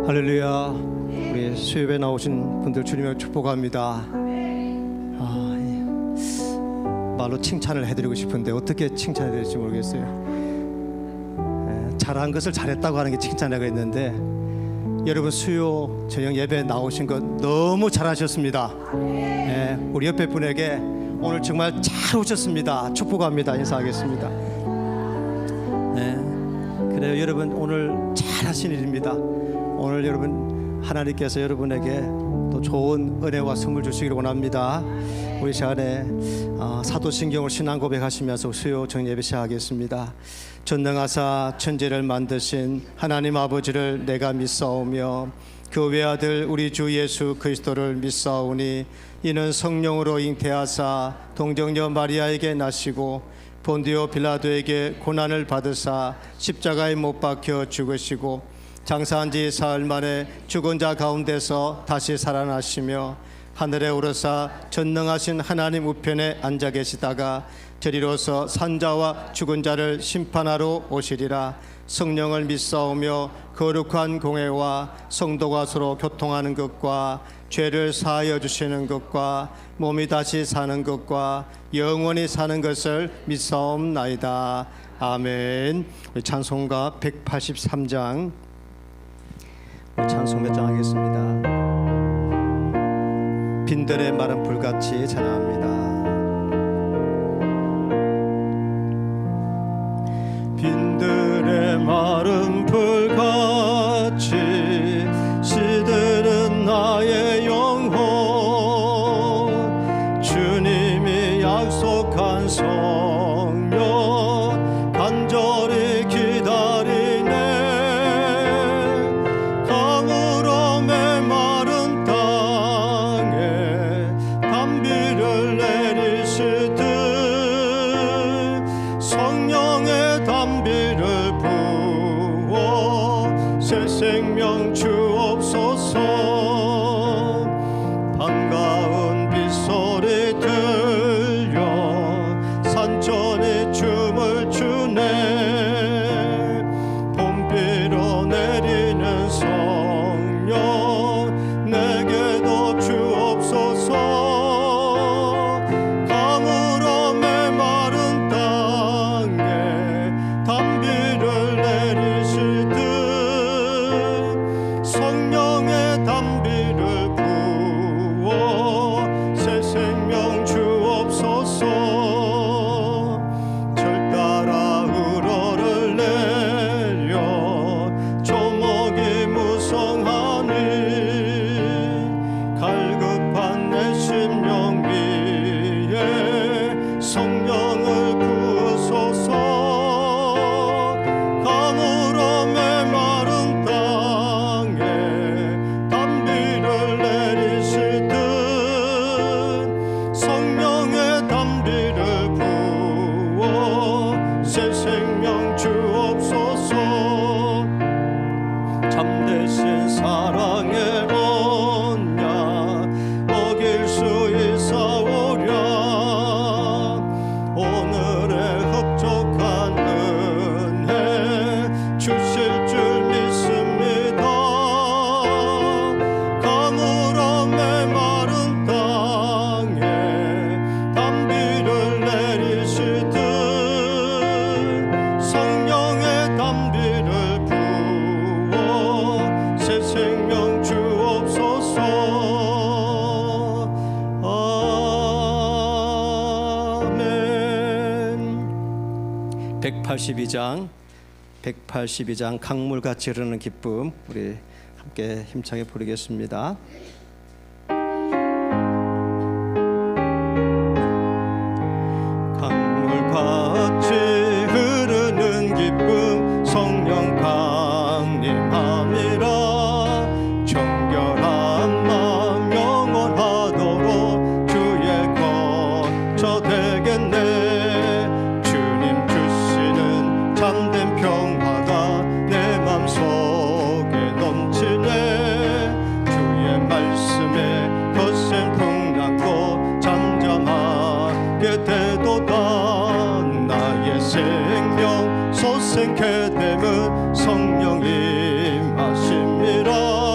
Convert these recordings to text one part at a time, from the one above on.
할렐루야. 우리 수협에 나오신 분들 주님을 축복합니다. 말로 칭찬을 해드리고 싶은데 어떻게 칭찬해야 될지 모르겠어요. 잘한 것을 잘했다고 하는 게 칭찬이라고 했는데, 여러분 수요 저녁 예배 나오신 것 너무 잘하셨습니다. 우리 옆에 분에게 오늘 정말 잘 오셨습니다. 축복합니다. 인사하겠습니다. 그래요. 여러분 오늘 잘하신 일입니다. 오늘 여러분 하나님께서 여러분에게 또 좋은 은혜와 선물 주시기를 원합니다. 우리 시간에 사도신경을 신앙 고백하시면서 수요 정예배 시작하겠습니다. 전능하사 천지를 만드신 하나님 아버지를 내가 믿사오며 그 외아들 우리 주 예수 그리스도를 믿사오니 이는 성령으로 잉태하사 동정녀 마리아에게 나시고 본디오 빌라도에게 고난을 받으사 십자가에 못 박혀 죽으시고 장사한 지 사흘 만에 죽은 자 가운데서 다시 살아나시며 하늘에 오르사 전능하신 하나님 우편에 앉아 계시다가 저리로서 산자와 죽은 자를 심판하러 오시리라. 성령을 믿사오며 거룩한 공회와 성도가 서로 교통하는 것과 죄를 사하여 주시는 것과 몸이 다시 사는 것과 영원히 사는 것을 믿사옵나이다. 아멘. 찬송가 183장 찬송 몇 장 하겠습니다. 빈들의 마른 불같이 찬양합니다. 빈들의 마른 불같이 시드는 나의 영혼, 주님이 약속한 성령 간절히 기다리네. 강으로 메마른 땅에 단비를 내리시듯 성령의 단비를 부어 새 생명 주옵소서. 반가운 빗소리 들려 산천이 춤을 추네. 봄비로 내리는 성령 내게도 주옵소서. 강으로 메마른 땅에 단비를 내리시듯 성령의 단비를 부어 새 생명 주옵소서. 절 따라 우러를 내려 조목이 무성하니 갈급한 내 심령 위에 성령을 부으소서. 강으로 메마른 땅에 단비를 내리시듯 성령의 단비를 부어 새 생명 주옵소서. 참되신 사랑의 언약 어길 수 있사오랴. 오늘의 흡족한 은혜 주실 줄 믿습니다. 강으로 메마른 땅에 단비를 내리시듯 성령의 단비를 부어 새 생명 주옵소서. 아멘. 182장 강물같이 흐르는 기쁨, 우리 함께 힘차게 부르겠습니다. 강물같이 흐르는 기쁨 성령 강림함이라. 정결한 마음 영원하도록 주의 거처 되겠네. 주님 주시는 참된 평화가 내 맘속에 넘치네. 주의 말씀에 거센 풍랑도 잠잠하게 되도다. 나의 생명 솟생케 되면 성령이 임하심이라.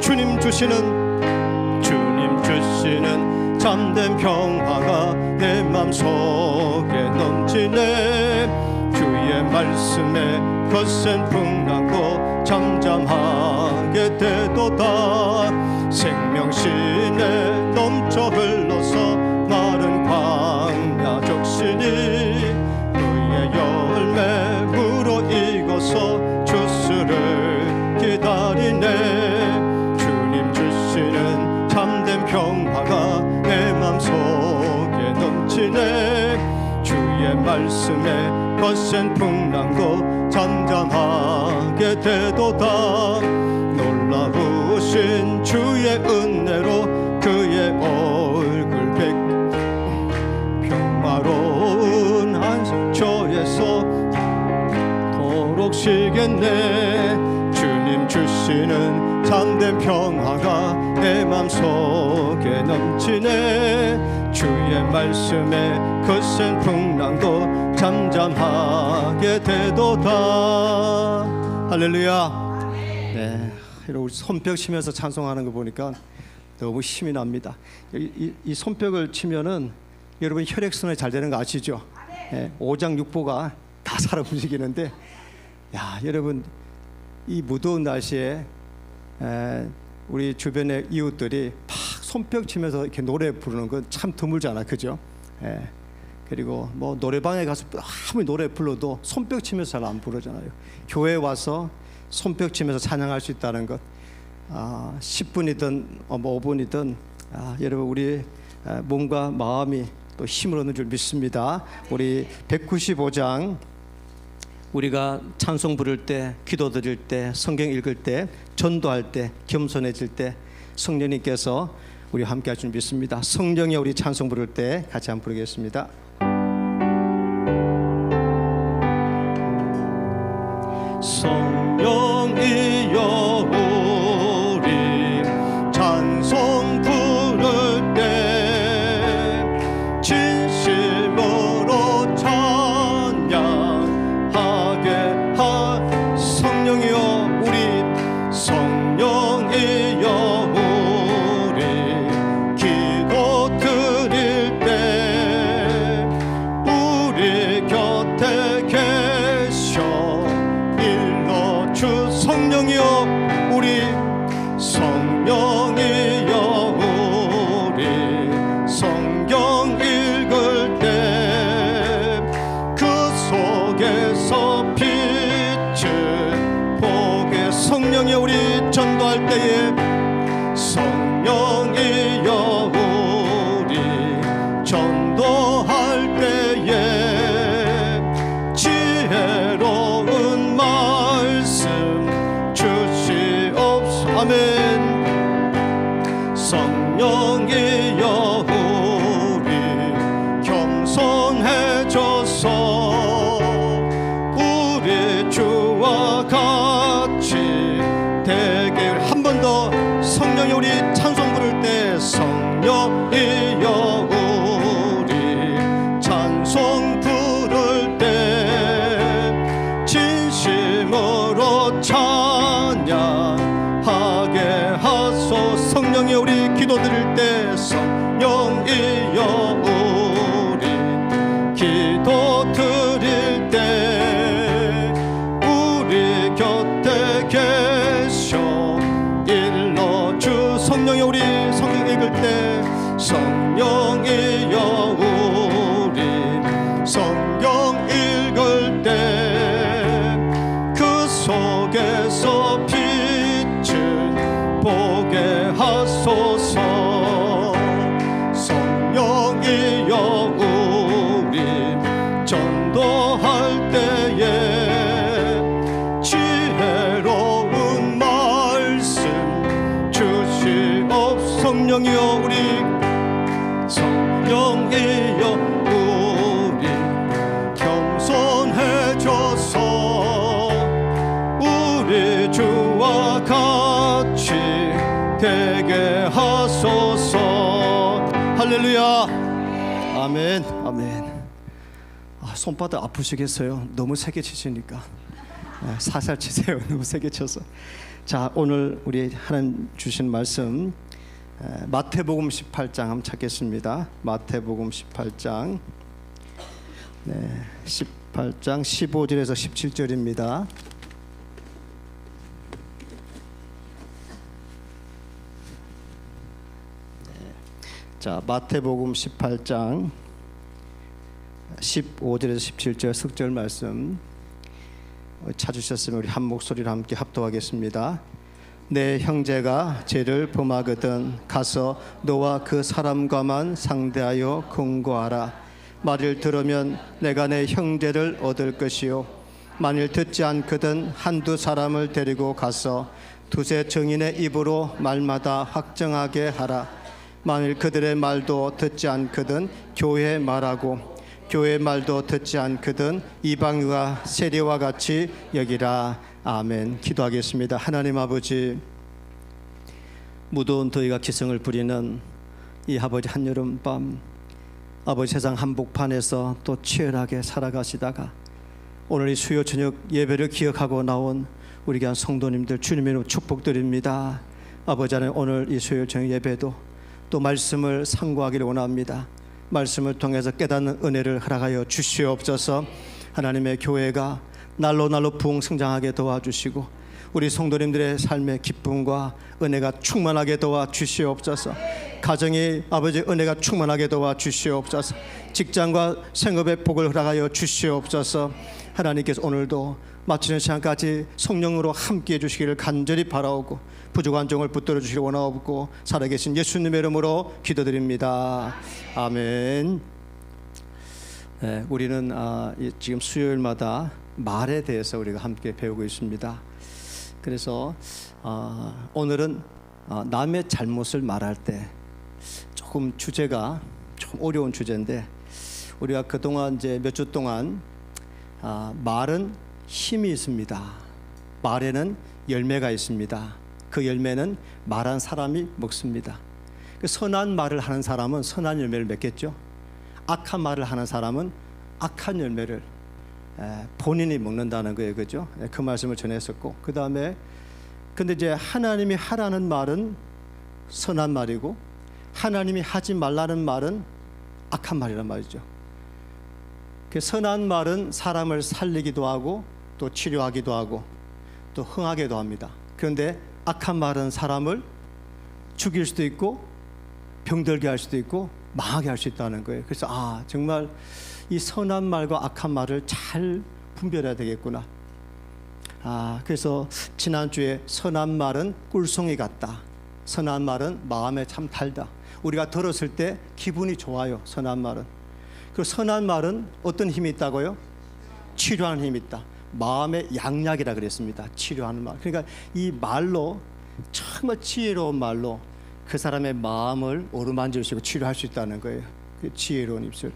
주님 주시는 참된 평화가 내 맘속에 넘치네. 주의 말씀에 거센 풍랑도 잠잠하게 되도다. 생명신에 넘쳐 흘러서 마른 광야 적신이 그의 열매 무르익어서 주스를 기다리네. 주님 주시는 참된 평화가 내 맘속에 넘치네. 주의 말씀에 거센 풍랑도 잠잠하게 되도다. 놀라우신 주의 은혜로 그의 얼굴 평화로운 안식처에서 도록시겠네. 주님 주시는 참된 평화가 내 맘속에 넘치네. 주의 말씀에 거센 풍랑도 잠잠하게 되도다. 할렐루야. 네, 우리 손뼉 치면서 찬송하는 거 보니까 너무 힘이 납니다. 이 손뼉을 치면은 여러분 혈액순환이 잘 되는 거 아시죠? 네, 오장육부가 다 살아 움직이는데, 야, 여러분 이 무더운 날씨에 우리 주변의 이웃들이 막 손뼉 치면서 이렇게 노래 부르는 건 참 드물잖아, 그죠? 그리고 뭐 노래방에 가서 아무리 노래 불러도 손뼉 치면서 잘 안 부르잖아요. 교회에 와서 손뼉 치면서 찬양할 수 있다는 것, 10분이든 뭐 5분이든 여러분 우리 몸과 마음이 또 힘을 얻는 줄 믿습니다. 우리 195장 우리가 찬송 부를 때, 기도 드릴 때, 성경 읽을 때, 전도할 때, 겸손해질 때 성령님께서 우리 함께 하실 줄 믿습니다. 성령이 우리 찬송 부를 때 같이 한번 부르겠습니다. 성령이여 우리 찬송 부를 때 진심으로 찬양하게 성령이여 우리 성령이여 우리 기도 드릴 때 우리 곁에 계셔 주 성령이여 우리 성령이여 우리 성경 읽을 때 그 속에서 빛을 보게 성령이여 우리 전도할 때에 성령이여 우리 전도할 때에 지혜로운 말씀 주시옵소서. 아멘. 성령이여 우리 겸손해져서 우리 주와 같이 되게 한 번 더 성령이 우리 찬송 부를 때 성령이여 우리 찬송 부를 때 진심으로 찬양하게 하소. 성령이 우리 기도 드릴 때 성령이여 우리 기도 드릴 때 우리 곁에 계셔 일러주. 성령이 우리 성경 읽을 때 성령이여 우리 성경 읽을 때 그 속에서 빛을 보게 하소서. 성령이여 우리 전도할 때에 지혜로운 말씀 주시옵소서. 성령이여 우리 성령이여 우리 겸손해져서 우리 주와 같이 되게 하소서. 할렐루야. 아멘. 아멘. 손바닥 아프시겠어요? 너무 세게 치시니까 살살 치세요. 너무 세게 쳐서. 자, 오늘 우리 하나님 주신 말씀 마태복음 18장 한번 찾겠습니다. 마태복음 18장 18장 15절에서 17절입니다. 자, 마태복음 18장 15절에서 17절 석절 말씀 찾으셨으면 우리 한 목소리로 함께 합독하겠습니다. 내 형제가 죄를 범하거든 가서 너와 그 사람과만 상대하여 공고하라. 말을 들으면 내가 내 형제를 얻을 것이요 만일 듣지 않거든 한두 사람을 데리고 가서 두세 증인의 입으로 말마다 확정하게 하라. 만일 그들의 말도 듣지 않거든 교회에 말하고 교회 말도 듣지 않거든 이방인과 세리와 같이 여기라. 아멘. 기도하겠습니다. 하나님 아버지, 무더운 더위가 기승을 부리는 이 아버지 한여름밤, 아버지 세상 한복판에서 또 치열하게 살아가시다가 오늘 이 수요 저녁 예배를 기억하고 나온 우리 교회 성도님들 주님의 이름으로 축복드립니다. 아버지 하나님, 오늘 이 수요 저녁 예배도 또 말씀을 상고하기를 원합니다. 말씀을 통해서 깨닫는 은혜를 허락하여 주시옵소서. 하나님의 교회가 날로 부흥 성장하게 도와주시고 우리 성도님들의 삶의 기쁨과 은혜가 충만하게 도와주시옵소서. 가정이 아버지 은혜가 충만하게 도와주시옵소서. 직장과 생업의 복을 허락하여 주시옵소서. 하나님께서 오늘도 마치는 시간까지 성령으로 함께해 주시기를 간절히 바라오고 부족한 종을 붙들어 주시기 원하옵고 살아계신 예수님의 이름으로 기도드립니다. 아멘. 네, 우리는 지금 수요일마다 말에 대해서 우리가 함께 배우고 있습니다. 그래서 오늘은 남의 잘못을 말할 때 조금 주제가 좀 어려운 주제인데, 우리가 그동안 이제 몇 주 동안 말은 힘이 있습니다. 말에는 열매가 있습니다. 그 열매는 말한 사람이 먹습니다. 선한 말을 하는 사람은 선한 열매를 맺겠죠. 악한 말을 하는 사람은 악한 열매를 본인이 먹는다는 거예요, 그죠? 그 말씀을 전했었고, 그 다음에 근데 이제 하나님이 하라는 말은 선한 말이고 하나님이 하지 말라는 말은 악한 말이란 말이죠. 그 선한 말은 사람을 살리기도 하고 또 치료하기도 하고 또 흥하게도 합니다. 그런데 악한 말은 사람을 죽일 수도 있고 병들게 할 수도 있고 망하게 할 수 있다는 거예요. 그래서 정말 이 선한 말과 악한 말을 잘 분별해야 되겠구나. 그래서 지난주에 선한 말은 꿀송이 같다. 선한 말은 마음에 참 달다. 우리가 들었을 때 기분이 좋아요. 선한 말은. 그 선한 말은 어떤 힘이 있다고요? 치료하는 힘이 있다. 마음의 양약이라 그랬습니다. 치료하는 말. 그러니까 이 말로 정말 지혜로운 말로 그 사람의 마음을 어루만질 수 있고 치료할 수 있다는 거예요. 그 지혜로운 입술.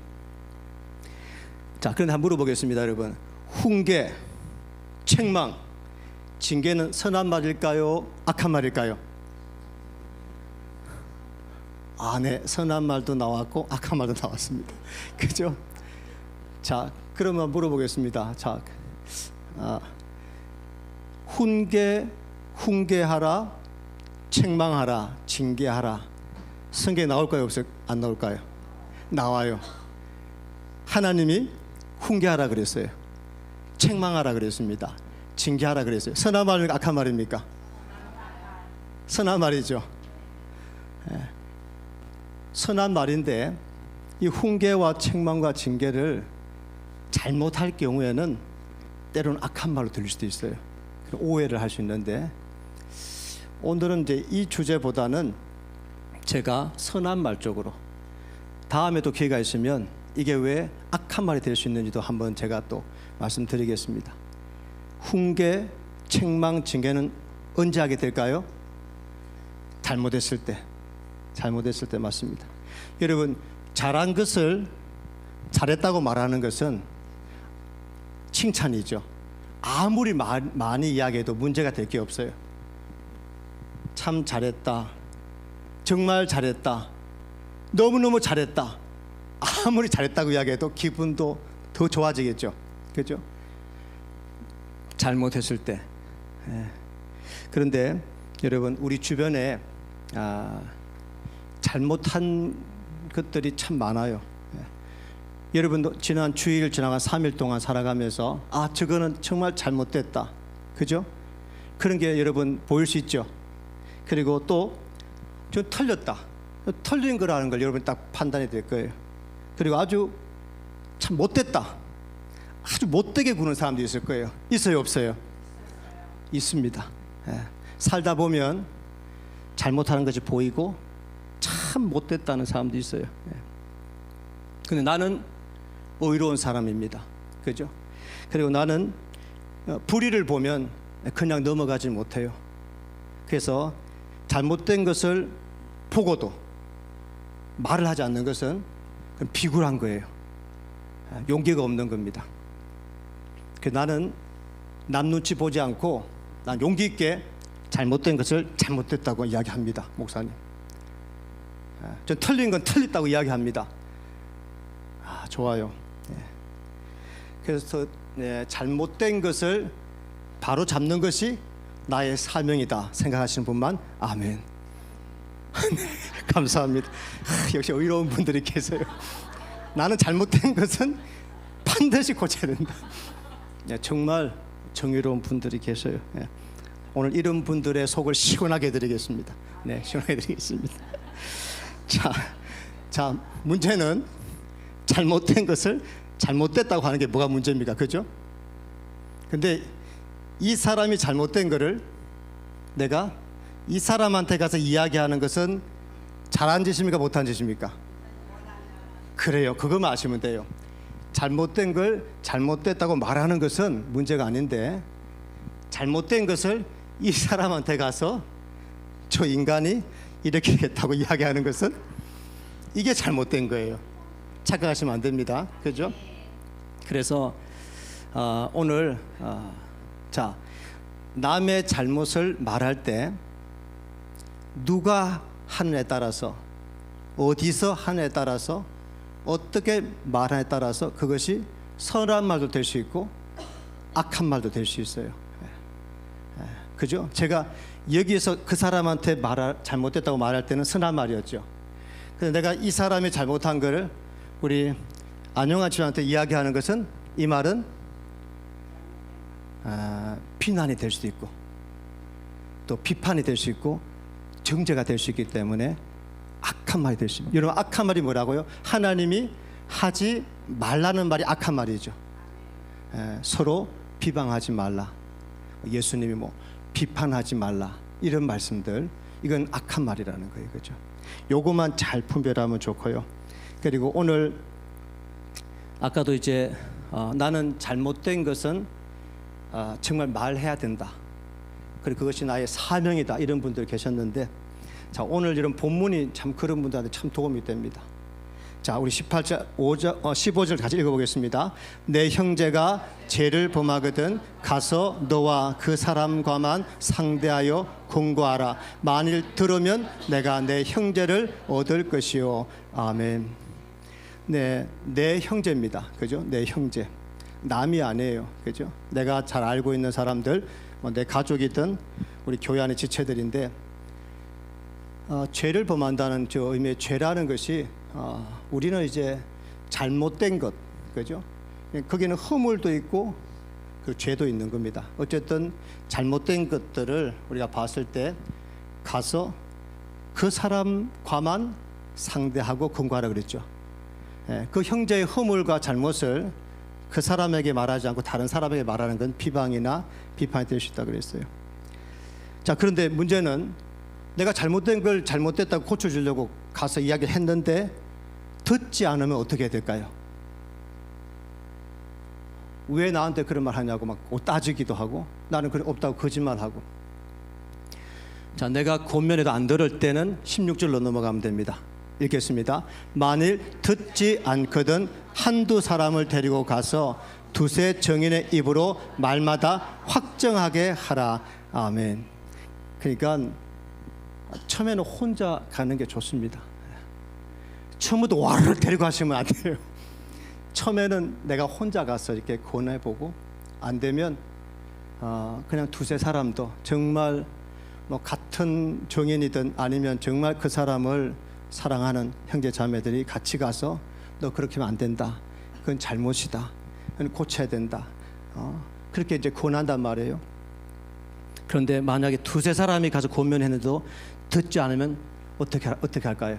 자, 그런데 한번 물어보겠습니다, 여러분. 훈계, 책망, 징계는 선한 말일까요? 악한 말일까요? 네, 선한 말도 나왔고 악한 말도 나왔습니다. 그죠? 자, 그러면 물어보겠습니다. 자, 훈계하라, 책망하라, 징계하라. 성경에 나올까요? 없어요? 안 나올까요? 나와요. 하나님이 훈계하라 그랬어요. 책망하라 그랬습니다. 징계하라 그랬어요. 선한 말입니까? 악한 말입니까? 선한 말이죠. 선한 말인데 이 훈계와 책망과 징계를 잘못할 경우에는 때로는 악한 말로 들릴 수도 있어요. 오해를 할 수 있는데, 오늘은 이제 이 주제보다는 제가 선한 말 쪽으로, 다음에도 기회가 있으면 이게 왜 악한 말이 될 수 있는지도 한번 제가 또 말씀드리겠습니다. 훈계, 책망, 징계는 언제 하게 될까요? 잘못했을 때 맞습니다. 여러분, 잘한 것을 잘했다고 말하는 것은 칭찬이죠. 아무리 많이 이야기해도 문제가 될 게 없어요. 참 잘했다, 정말 잘했다, 너무너무 잘했다, 아무리 잘했다고 이야기해도 기분도 더 좋아지겠죠. 그죠? 잘못했을 때. 그런데 여러분, 우리 주변에 잘못한 것들이 참 많아요. 여러분도 지난 주일 지나간 3일 동안 살아가면서 저거는 정말 잘못됐다, 그죠? 그런 게 여러분 보일 수 있죠. 그리고 또 좀 틀렸다, 틀린 거라는 걸 여러분 딱 판단이 될 거예요. 그리고 아주 참 못됐다, 아주 못되게 구는 사람도 있을 거예요. 있어요, 없어요? 있습니다. 살다 보면 잘못하는 것이 보이고 참 못됐다는 사람도 있어요. 근데 나는 의로운 사람입니다, 그죠? 그리고 나는 불의를 보면 그냥 넘어가지 못해요. 그래서 잘못된 것을 보고도 말을 하지 않는 것은 그건 비굴한 거예요. 용기가 없는 겁니다. 나는 남 눈치 보지 않고 난 용기 있게 잘못된 것을 잘못됐다고 이야기합니다, 목사님. 전 틀린 건 틀렸다고 이야기합니다. 좋아요. 그래서 잘못된 것을 바로 잡는 것이 나의 사명이다 생각하시는 분만 아멘. 네, 감사합니다. 역시 의로운 분들이 계세요. 나는 잘못된 것은 반드시 고쳐야 된다. 정말 정의로운 분들이 계세요. 오늘 이런 분들의 속을 시원하게 해드리겠습니다. 네, 시원하게 해드리겠습니다. 자, 문제는 잘못된 것을 잘못됐다고 하는 게 뭐가 문제입니까, 그죠? 근데 이 사람이 잘못된 거를 내가 이 사람한테 가서 이야기하는 것은 잘한 짓입니까, 못한 짓입니까? 그래요, 그거만 아시면 돼요. 잘못된 걸 잘못됐다고 말하는 것은 문제가 아닌데, 잘못된 것을 이 사람한테 가서 저 인간이 이렇게 했다고 이야기하는 것은 이게 잘못된 거예요. 착각하시면 안 됩니다, 그죠? 그래서 오늘 남의 잘못을 말할 때 누가 하느냐에 따라서, 어디서 하느냐에 따라서, 어떻게 말하느냐에 따라서 그것이 선한 말도 될 수 있고 악한 말도 될 수 있어요. 그죠? 제가 여기에서 그 사람한테 잘못됐다고 말할 때는 선한 말이었죠. 근데 내가 이 사람이 잘못한 거를 우리 안영아 집사한테 이야기하는 것은, 이 말은 비난이 될 수도 있고 또 비판이 될 수 있고 정죄가 될 수 있기 때문에 악한 말이 될 수 있습니다. 여러분, 악한 말이 뭐라고요? 하나님이 하지 말라는 말이 악한 말이죠. 서로 비방하지 말라, 예수님이 비판하지 말라, 이런 말씀들, 이건 악한 말이라는 거예요, 그죠? 요거만 잘 분별하면 좋고요. 그리고 오늘 아까도 이제 나는 잘못된 것은 정말 말해야 된다, 그리고 그것이 나의 사명이다, 이런 분들 계셨는데, 오늘 이런 본문이 참 그런 분들한테 참 도움이 됩니다. 우리 15절 같이 읽어보겠습니다. 내 형제가 죄를 범하거든 가서 너와 그 사람과만 상대하여 공고하라. 만일 들으면 내가 내 형제를 얻을 것이요. 아멘. 네, 내 형제입니다, 그죠? 내 형제, 남이 아니에요, 그죠? 내가 잘 알고 있는 사람들, 내 가족이든 우리 교회 안의 지체들인데, 죄를 범한다는 저 의미의 죄라는 것이 우리는 이제 잘못된 것, 그죠? 거기는 허물도 있고 그 죄도 있는 겁니다. 어쨌든 잘못된 것들을 우리가 봤을 때 가서 그 사람과만 상대하고 근거하라 그랬죠. 그 형제의 허물과 잘못을 그 사람에게 말하지 않고 다른 사람에게 말하는 건 비방이나 비판이 될 수 있다고 그랬어요. 그런데 문제는 내가 잘못된 걸 잘못됐다고 고쳐주려고 가서 이야기를 했는데 듣지 않으면 어떻게 해야 될까요? 왜 나한테 그런 말 하냐고 막 따지기도 하고, 나는 그런 없다고 거짓말하고. 내가 권면해도 안 들을 때는 16절로 넘어가면 됩니다. 읽겠습니다. 만일 듣지 않거든 한두 사람을 데리고 가서 두세 정인의 입으로 말마다 확정하게 하라. 아멘. 그러니까 처음에는 혼자 가는 게 좋습니다. 처음부터 와르르 데리고 가시면 안 돼요. 처음에는 내가 혼자 가서 이렇게 권해보고 안 되면 그냥 두세 사람도 정말 뭐 같은 정인이든 아니면 정말 그 사람을 사랑하는 형제 자매들이 같이 가서 너 그렇게 하면 안 된다. 그건 잘못이다. 그건 고쳐야 된다. 그렇게 이제 권한단 말이에요. 그런데 만약에 두세 사람이 가서 권면했는데도 듣지 않으면 어떻게 할까요?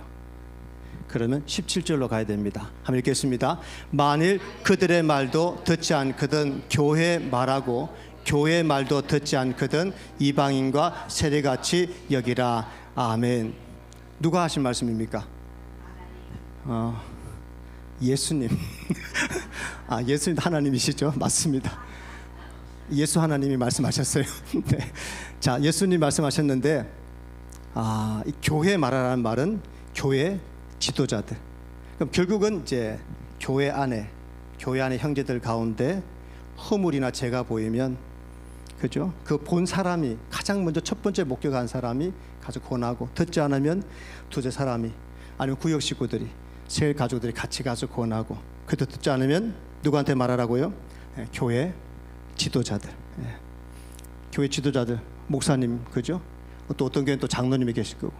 그러면 17절로 가야 됩니다. 한번 읽겠습니다. 만일 그들의 말도 듣지 않거든 교회 말하고 교회 말도 듣지 않거든 이방인과 세리같이 여기라. 아멘. 누가 하신 말씀입니까? 예수님. 예수님 하나님이시죠? 맞습니다. 예수 하나님이 말씀하셨어요. 네. 자, 예수님 말씀하셨는데 이 교회 말하라는 말은 교회 지도자들. 그럼 결국은 이제 교회 안에 형제들 가운데 허물이나 죄가 보이면, 그죠? 그 본 사람이 가장 먼저 첫 번째 목격한 사람이 가서 권하고, 듣지 않으면 두세 사람이 아니면 구역 식구들이 세 가족들이 같이 가서 권하고, 그래도 듣지 않으면 누구한테 말하라고요? 교회 지도자들. 교회 지도자들, 목사님, 그죠? 또 어떤 교회는 또 장로님이 계실 거고.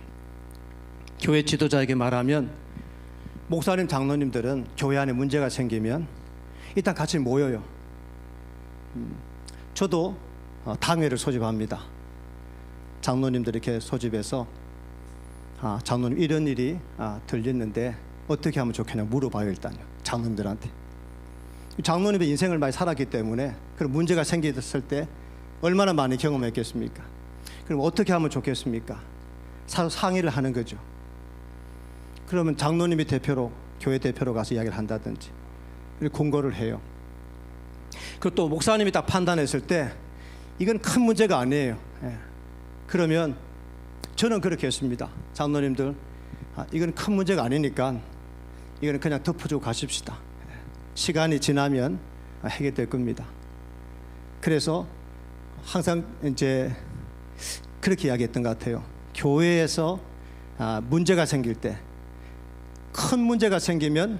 교회 지도자에게 말하면, 목사님, 장로님들은 교회 안에 문제가 생기면 일단 같이 모여요. 저도 당회를 소집합니다. 장로님들 이렇게 소집해서 장로님 이런 일이 들렸는데 어떻게 하면 좋겠냐 물어봐요. 일단요, 장로님들한테. 장로님의 인생을 많이 살았기 때문에 그런 문제가 생겼을 때 얼마나 많이 경험했겠습니까? 그럼 어떻게 하면 좋겠습니까? 상의를 하는 거죠. 그러면 장로님이 교회 대표로 가서 이야기를 한다든지 공고를 해요. 그리고 또 목사님이 딱 판단했을 때 이건 큰 문제가 아니에요. 그러면 저는 그렇게 했습니다. 장로님들, 이건 큰 문제가 아니니까 이거는 그냥 덮어주고 가십시다. 시간이 지나면 해결될 겁니다. 그래서 항상 이제 그렇게 이야기했던 것 같아요. 교회에서 문제가 생길 때, 큰 문제가 생기면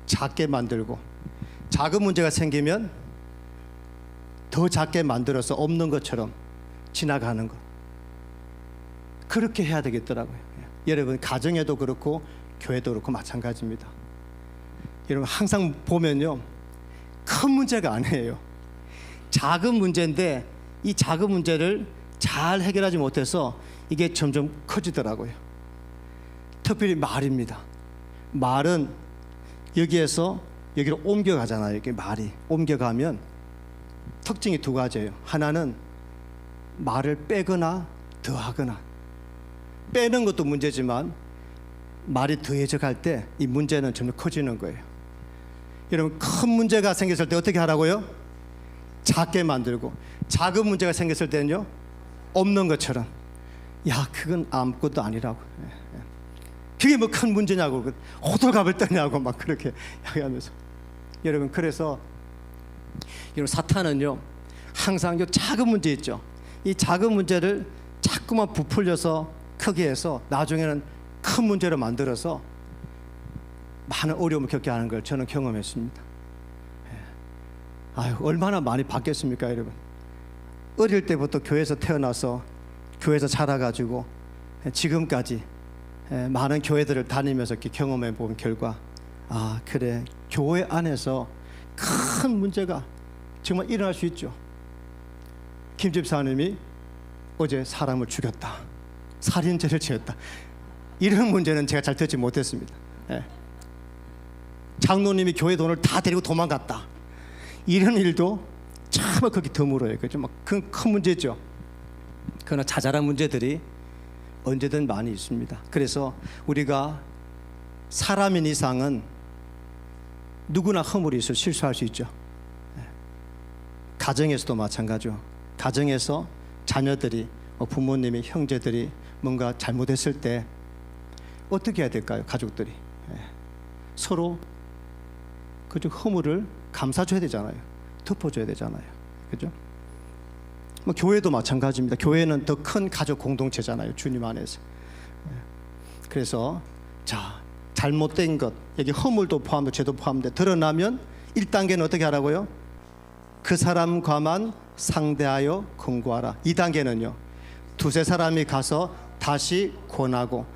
작게 만들고, 작은 문제가 생기면 더 작게 만들어서 없는 것처럼 지나가는 것, 그렇게 해야 되겠더라고요. 여러분, 가정에도 그렇고 교회도 그렇고 마찬가지입니다. 여러분, 항상 보면요, 큰 문제가 아니에요. 작은 문제인데 이 작은 문제를 잘 해결하지 못해서 이게 점점 커지더라고요. 특별히 말입니다. 말은 여기에서 여기로 옮겨가잖아요. 이게 말이 옮겨가면 특징이 두 가지예요. 하나는 말을 빼거나 더하거나, 빼는 것도 문제지만 말이 더해져 갈 때 이 문제는 점점 커지는 거예요. 여러분, 큰 문제가 생겼을 때 어떻게 하라고요? 작게 만들고, 작은 문제가 생겼을 때는요, 없는 것처럼, 야, 그건 아무것도 아니라고, 그게 뭐 큰 문제냐고, 호들갑을 떠냐고 막 그렇게 이야기하면서. 여러분, 그래서 여러분, 사탄은요 항상 이 작은 문제 있죠, 이 작은 문제를 자꾸만 부풀려서 크게 해서 나중에는 큰 문제로 만들어서 많은 어려움을 겪게 하는 걸 저는 경험했습니다. 얼마나 많이 바뀌었습니까, 여러분? 어릴 때부터 교회에서 태어나서 교회에서 자라가지고 지금까지 많은 교회들을 다니면서 이렇게 경험해 본 결과, 그래, 교회 안에서 큰 문제가 정말 일어날 수 있죠. 김 집사님이 어제 사람을 죽였다, 살인죄를 지었다, 이런 문제는 제가 잘 듣지 못했습니다. 장로님이 교회 돈을 다 데리고 도망갔다, 이런 일도 정말 거기 드물어요. 그죠? 막 큰 문제죠. 그러나 자잘한 문제들이 언제든 많이 있습니다. 그래서 우리가 사람인 이상은 누구나 허물이 있어 실수할 수 있죠. 가정에서도 마찬가지죠. 가정에서 자녀들이, 부모님이, 형제들이 뭔가 잘못했을 때 어떻게 해야 될까요? 가족들이 서로 그저 허물을 감싸줘야 되잖아요. 덮어줘야 되잖아요. 그죠? 뭐 교회도 마찬가지입니다. 교회는 더 큰 가족 공동체잖아요, 주님 안에서. 그래서 잘못된 것, 여기 허물도 포함되고 죄도 포함돼 드러나면 1단계는 어떻게 하라고요? 그 사람과만 상대하여 권고하라. 2단계는요, 두세 사람이 가서 다시 권하고,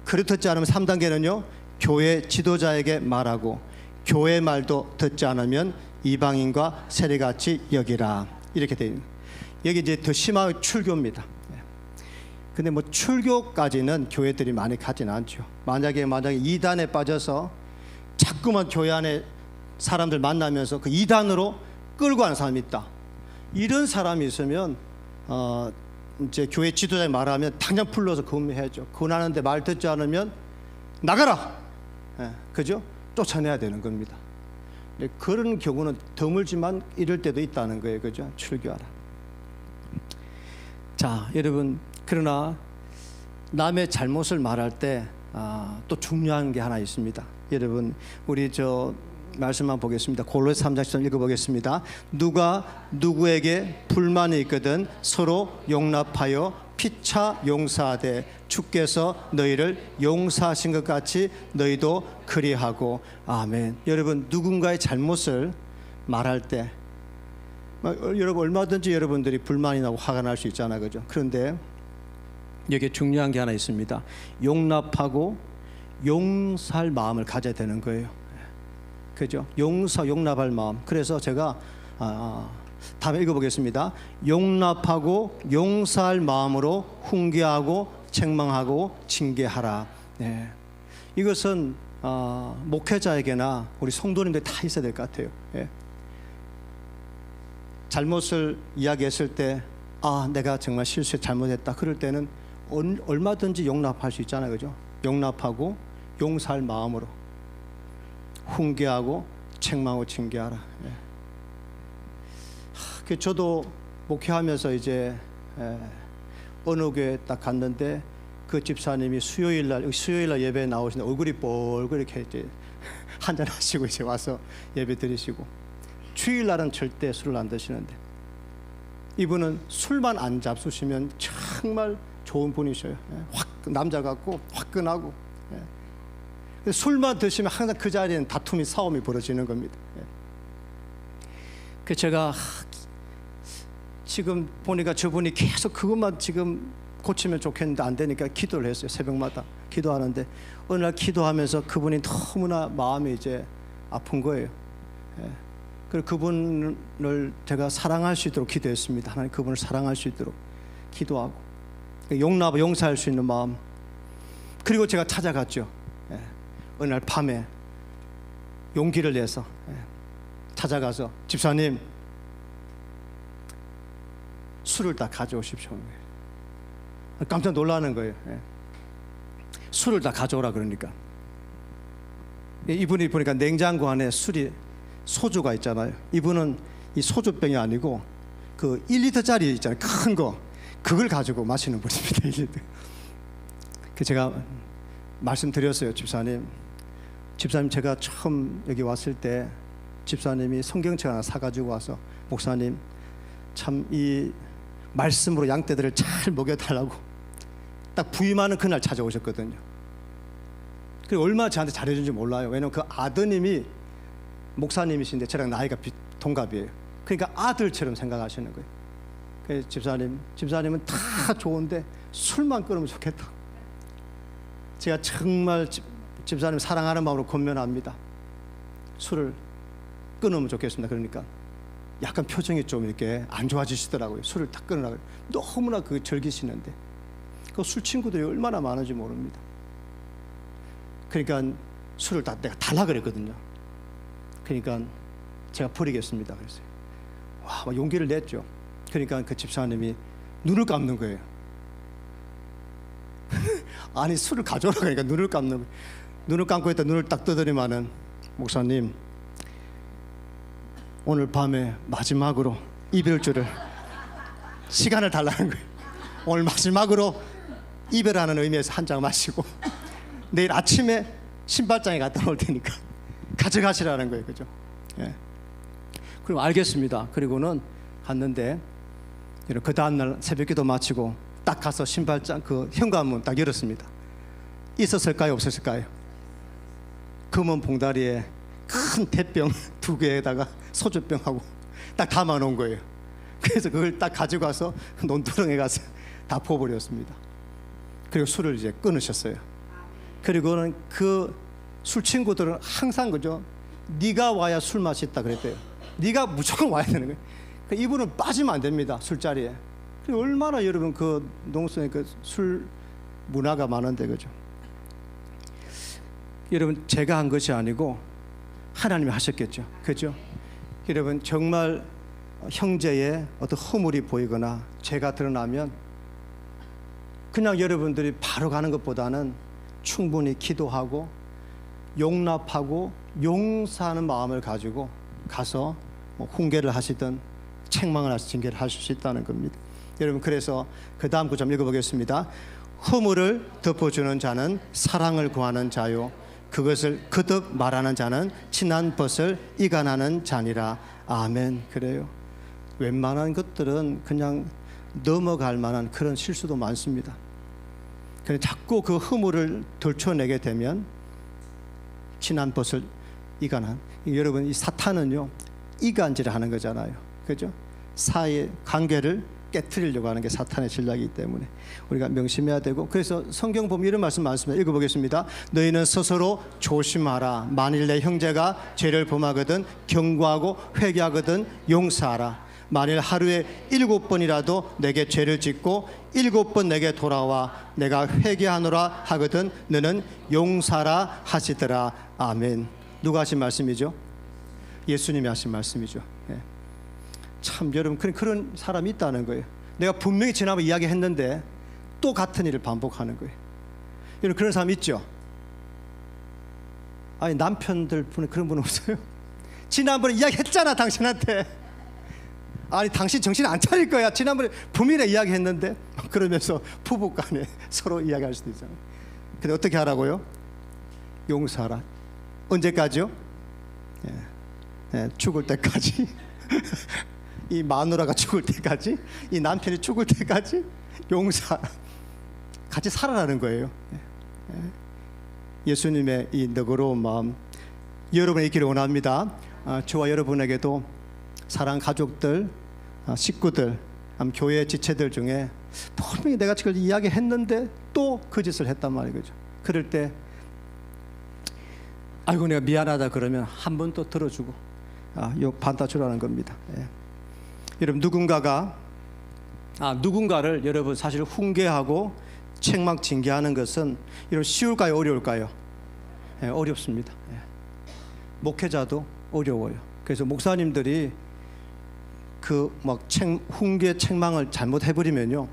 그렇지 않으면 3단계는요, 교회 지도자에게 말하고, 교회 말도 듣지 않으면 이방인과 세리같이 여기라. 이렇게 되어 있는, 여기 이제 더 심한 출교입니다. 근데 뭐 출교까지는 교회들이 많이 가진 않죠. 만약에 2단에 빠져서 자꾸만 교회 안에 사람들 만나면서 그 2단으로 끌고 가는 사람이 있다. 이런 사람이 있으면 이제 교회 지도자에 말하면 당장 불러서 금해야죠. 권하는데 말 듣지 않으면 나가라. 그죠? 쫓아내야 되는 겁니다. 그런 경우는 드물지만 이럴 때도 있다는 거예요. 그죠? 출교하라. 자, 여러분, 그러나 남의 잘못을 말할 때 또 중요한 게 하나 있습니다. 여러분, 우리 말씀만 보겠습니다. 골로새 3장 10절 읽어보겠습니다. 누가 누구에게 불만이 있거든 서로 용납하여 피차 용서하되 주께서 너희를 용서하신 것 같이 너희도 그리하고. 아멘. 여러분, 누군가의 잘못을 말할 때 여러분, 얼마든지 여러분들이 불만이 나고 화가 날 수 있잖아요. 그죠? 그런데 여기에 중요한 게 하나 있습니다. 용납하고 용서할 마음을 가져야 되는 거예요. 그죠? 용납할 마음. 그래서 제가 다음에 읽어보겠습니다. 용납하고 용서할 마음으로 훈계하고 책망하고 징계하라. 네. 이것은 목회자에게나 우리 성도님들 다 있어야 될 것 같아요. 예. 잘못을 이야기했을 때 내가 정말 잘못했다. 그럴 때는 얼마든지 용납할 수 있잖아요. 그죠? 용납하고 용서할 마음으로 훈계하고 책망하고 징계하라. 예. 저도 목회하면서 이제 어느 교회 딱 갔는데 그 집사님이 수요일 날 예배에 나오시는데 얼굴이 뻘겋게 이렇게 이제 한잔 하시고 이제 와서 예배 드리시고, 주일 날은 절대 술을 안 드시는데 이분은 술만 안 잡수시면 정말 좋은 분이셔요. 남자 같고 화끈하고. 술만 드시면 항상 그 자리에는 다툼이 싸움이 벌어지는 겁니다. 그 제가 지금 보니까 저분이 계속 그것만 지금 고치면 좋겠는데 안 되니까 기도를 했어요. 새벽마다 기도하는데 어느 날 기도하면서 그분이 너무나 마음이 이제 아픈 거예요. 그리고 그분을 제가 사랑할 수 있도록 기도했습니다. 하나님, 그분을 사랑할 수 있도록 기도하고 용납, 용서할 수 있는 마음. 그리고 제가 찾아갔죠. 어느 날 밤에 용기를 내서 찾아가서 집사님, 술을 다 가져오십시오. 깜짝 놀라는 거예요. 술을 다 가져오라 그러니까. 이분이 보니까 냉장고 안에 소주가 있잖아요. 이분은 이 소주병이 아니고 그 1리터짜리 있잖아요. 큰 거. 그걸 가지고 마시는 분입니다. 1리터. 제가 말씀드렸어요. 집사님, 제가 처음 여기 왔을 때 집사님이 성경책 하나 사가지고 와서 목사님 참 이 말씀으로 양떼들을 잘 먹여달라고 딱 부임하는 그날 찾아오셨거든요. 그리고 얼마나 저한테 잘해준지 몰라요. 왜냐면 그 아드님이 목사님이신데 저랑 나이가 동갑이에요. 그러니까 아들처럼 생각하시는 거예요. 그래서 집사님은 다 좋은데 술만 끊으면 좋겠다. 제가 정말 집사님 사랑하는 마음으로 권면합니다. 술을 끊으면 좋겠습니다. 그러니까 약간 표정이 좀 이렇게 안 좋아지시더라고요. 술을 다 끊으라고. 너무나 그 즐기시는데 그 술 친구들이 얼마나 많은지 모릅니다. 그러니까 술을 다 내가 달라 그랬거든요. 그러니까 제가 버리겠습니다. 그랬어요. 와, 용기를 냈죠. 그러니까 그 집사님이 눈을 감는 거예요. 아니, 술을 가져오라 그러니까 눈을 감는 거예요. 눈을 감고 있다 눈을 딱 뜨더니만은, 목사님, 오늘 밤에 마지막으로 이별주를 시간을 달라는 거예요. 오늘 마지막으로 이별하는 의미에서 한 잔 마시고 내일 아침에 신발장에 갖다 놓을 테니까 가져가시라는 거예요. 그죠? 예. 그럼 알겠습니다. 그리고는 갔는데 그 다음날 새벽기도 마치고 딱 가서 신발장 그 현관문 딱 열었습니다. 있었을까요? 없었을까요? 금은 봉다리에 큰 대병 2개에다가 소주병하고 딱 담아 놓은 거예요. 그래서 그걸 딱 가지고 가서 논두렁에 가서 다 부어버렸습니다. 그리고 술을 이제 끊으셨어요. 그리고는 그 술 친구들은 항상 그죠, 네가 와야 술 맛있다 그랬대요. 네가 무조건 와야 되는 거예요. 그러니까 이분은 빠지면 안 됩니다, 술자리에. 얼마나 여러분 그 농촌에 그 술 문화가 많은데, 그죠? 여러분, 제가 한 것이 아니고 하나님이 하셨겠죠, 그죠? 여러분, 정말 형제의 어떤 허물이 보이거나 죄가 드러나면 그냥 여러분들이 바로 가는 것보다는 충분히 기도하고 용납하고 용서하는 마음을 가지고 가서 뭐 훈계를 하시든 책망을 하시든 징계를 하실 수 있다는 겁니다. 여러분, 그래서 그 다음 구절 읽어보겠습니다. 허물을 덮어주는 자는 사랑을 구하는 자요, 그것을 거듭 말하는 자는 친한 벗을 이간하는 자니라. 아멘. 그래요. 웬만한 것들은 그냥 넘어갈 만한 그런 실수도 많습니다. 그냥 자꾸 그 허물을 덜쳐내게 되면 친한 벗을 이간한, 여러분, 이 사탄은요 이간질을 하는 거잖아요, 그죠? 사이의 관계를 깨트리려고 하는 게 사탄의 전략이기 때문에 우리가 명심해야 되고, 그래서 성경 보면 이런 말씀 많습니다. 읽어보겠습니다. 너희는 스스로 조심하라. 만일 내 형제가 죄를 범하거든 경고하고 회개하거든 용서하라. 만일 하루에 7번이라도 내게 죄를 짓고 7번 내게 돌아와 내가 회개하노라 하거든 너는 용서하라 하시더라. 아멘. 누가 하신 말씀이죠? 예수님이 하신 말씀이죠. 예. 참 여러분, 그런 사람이 있다는 거예요. 내가 분명히 지난번 이야기했는데 또 같은 일을 반복하는 거예요. 여러분, 그런 사람 있죠? 아니, 남편들 분에 그런 분 없어요? 지난번에 이야기했잖아 당신한테. 아니, 당신 정신 안 차릴 거야. 지난번에 분명히 이야기했는데. 그러면서 부부간에 서로 이야기할 수도 있잖아요. 근데 어떻게 하라고요? 용서하라. 언제까지요? 죽을 때까지. 이 마누라가 죽을 때까지, 이 남편이 죽을 때까지 용서하라. 같이 살아라는 거예요. 예수님의 이 너그러운 마음 여러분이 있기를 원합니다. 저와 여러분에게도 사랑 가족들, 식구들, 교회 지체들 중에 분명히 내가 지금 이야기했는데 또 그 짓을 했단 말이죠. 그럴 때 아이고 내가 미안하다 그러면 한 번 또 들어주고 요 받아주라는 겁니다. 예. 여러분, 누군가를 여러분 사실 훈계하고 책망 징계하는 것은 여러분 쉬울까요, 어려울까요? 예, 어렵습니다. 예. 목회자도 어려워요. 그래서 목사님들이 그 막 훈계 책망을 잘못 해버리면요,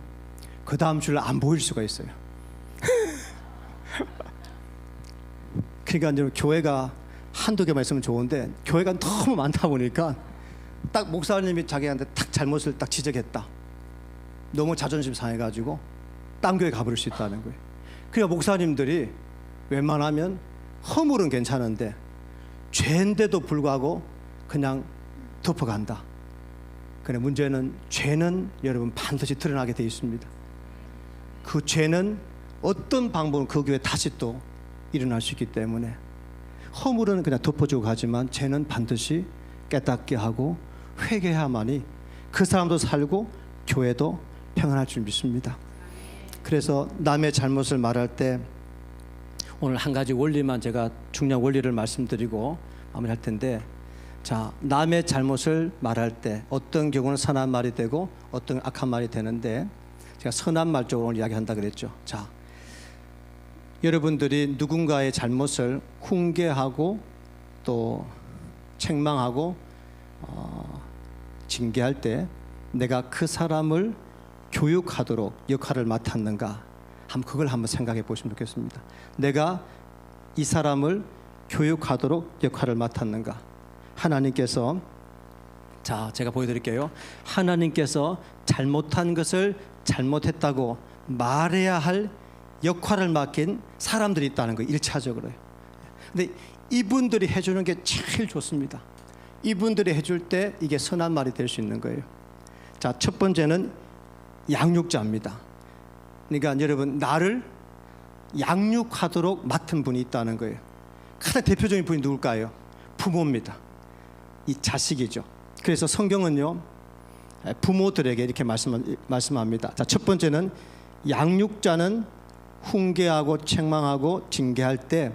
그 다음 주를 안 보일 수가 있어요. 그러니까 여러분, 교회가 한두 개만 있으면 좋은데 교회가 너무 많다 보니까 딱 목사님이 자기한테 딱 잘못을 딱 지적했다, 너무 자존심 상해가지고 딴 교회 가버릴 수 있다는 거예요. 그러니까 목사님들이 웬만하면 허물은 괜찮은데 죄인데도 불구하고 그냥 덮어간다. 그래, 문제는 죄는 여러분 반드시 드러나게 돼 있습니다. 그 죄는 어떤 방법으로 그 교회에 다시 또 일어날 수 있기 때문에 허물은 그냥 덮어주고 가지만 죄는 반드시 깨닫게 하고 회개해야만이 그 사람도 살고 교회도 평안할 줄 믿습니다. 그래서 남의 잘못을 말할 때 오늘 한 가지 원리만 제가 중요한 원리를 말씀드리고 마무리할 텐데, 자, 남의 잘못을 말할 때 어떤 경우는 선한 말이 되고 어떤 악한 말이 되는데, 제가 선한 말 쪽으로 오늘 이야기한다 그랬죠. 자, 여러분들이 누군가의 잘못을 훈계하고 또 책망하고 징계할 때 내가 그 사람을 교육하도록 역할을 맡았는가, 그걸 한번 생각해 보시면 좋겠습니다. 내가 이 사람을 교육하도록 역할을 맡았는가. 하나님께서, 자, 제가 보여드릴게요. 하나님께서 잘못한 것을 잘못했다고 말해야 할 역할을 맡긴 사람들이 있다는 거예요, 1차적으로요. 근데 이분들이 해주는 게 제일 좋습니다. 이분들이 해줄 때 이게 선한 말이 될 수 있는 거예요. 자, 첫 번째는 양육자입니다. 그러니까 여러분, 나를 양육하도록 맡은 분이 있다는 거예요. 가장 대표적인 분이 누굴까요? 부모입니다. 이 자식이죠. 그래서 성경은요, 부모들에게 이렇게 말씀합니다. 자, 첫 번째는 양육자는 훈계하고 책망하고 징계할 때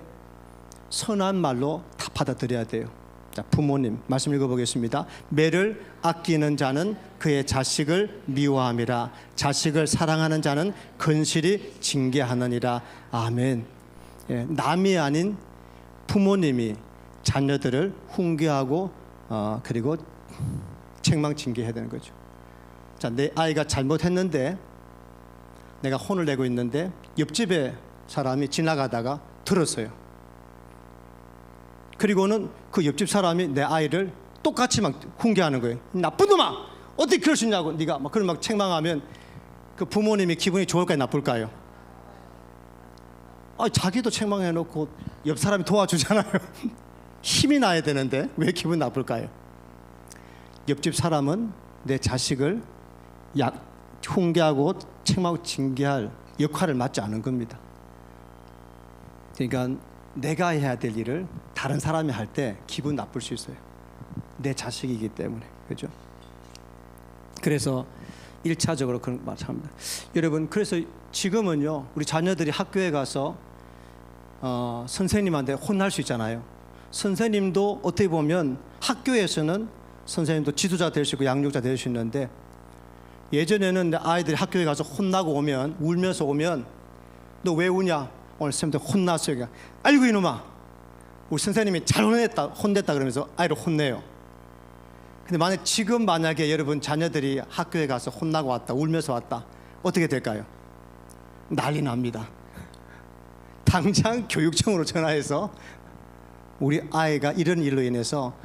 선한 말로 다 받아들여야 돼요. 자, 부모님 말씀 읽어보겠습니다. 매를 아끼는 자는 그의 자식을 미워함이라. 자식을 사랑하는 자는 건실히 징계하느니라. 아멘. 예, 남이 아닌 부모님이 자녀들을 훈계하고 그리고 책망 징계해야 되는 거죠. 자, 내 아이가 잘못했는데 내가 혼을 내고 있는데 옆집에 사람이 지나가다가 들었어요. 그리고는 그 옆집 사람이 내 아이를 똑같이 막 훈계하는 거예요. 나쁜 놈아, 어떻게 그럴 수 있냐고. 네가 막 그런 막 책망하면 그 부모님이 기분이 좋을까요, 나쁠까요? 자기도 책망해놓고 옆 사람이 도와주잖아요. 힘이 나야 되는데 왜 기분 나쁠까요? 옆집 사람은 내 자식을 훈계하고 책망하고 징계할 역할을 맡지 않은 겁니다. 그러니까 내가 해야 될 일을 다른 사람이 할 때 기분 나쁠 수 있어요. 내 자식이기 때문에. 그렇죠? 그래서 1차적으로 그런 거 마찬가지입니다. 여러분, 그래서 지금은요, 우리 자녀들이 학교에 가서 선생님한테 혼날 수 있잖아요. 선생님도 어떻게 보면 학교에서는 선생님도 지도자 될 수 있고 양육자 될 수 있는데, 예전에는 내 아이들이 학교에 가서 혼나고 오면, 울면서 오면, 너 왜 우냐? 오늘 선생님한테 혼났어요. 아이고 이놈아, 우리 선생님이 잘 혼냈다 그러면서 아이를 혼내요. 근데 만약에 여러분 자녀들이 학교에 가서 혼나고 왔다, 울면서 왔다, 어떻게 될까요? 난리 납니다. 당장 교육청으로 전화해서 우리 아이가 이런 일로 인해서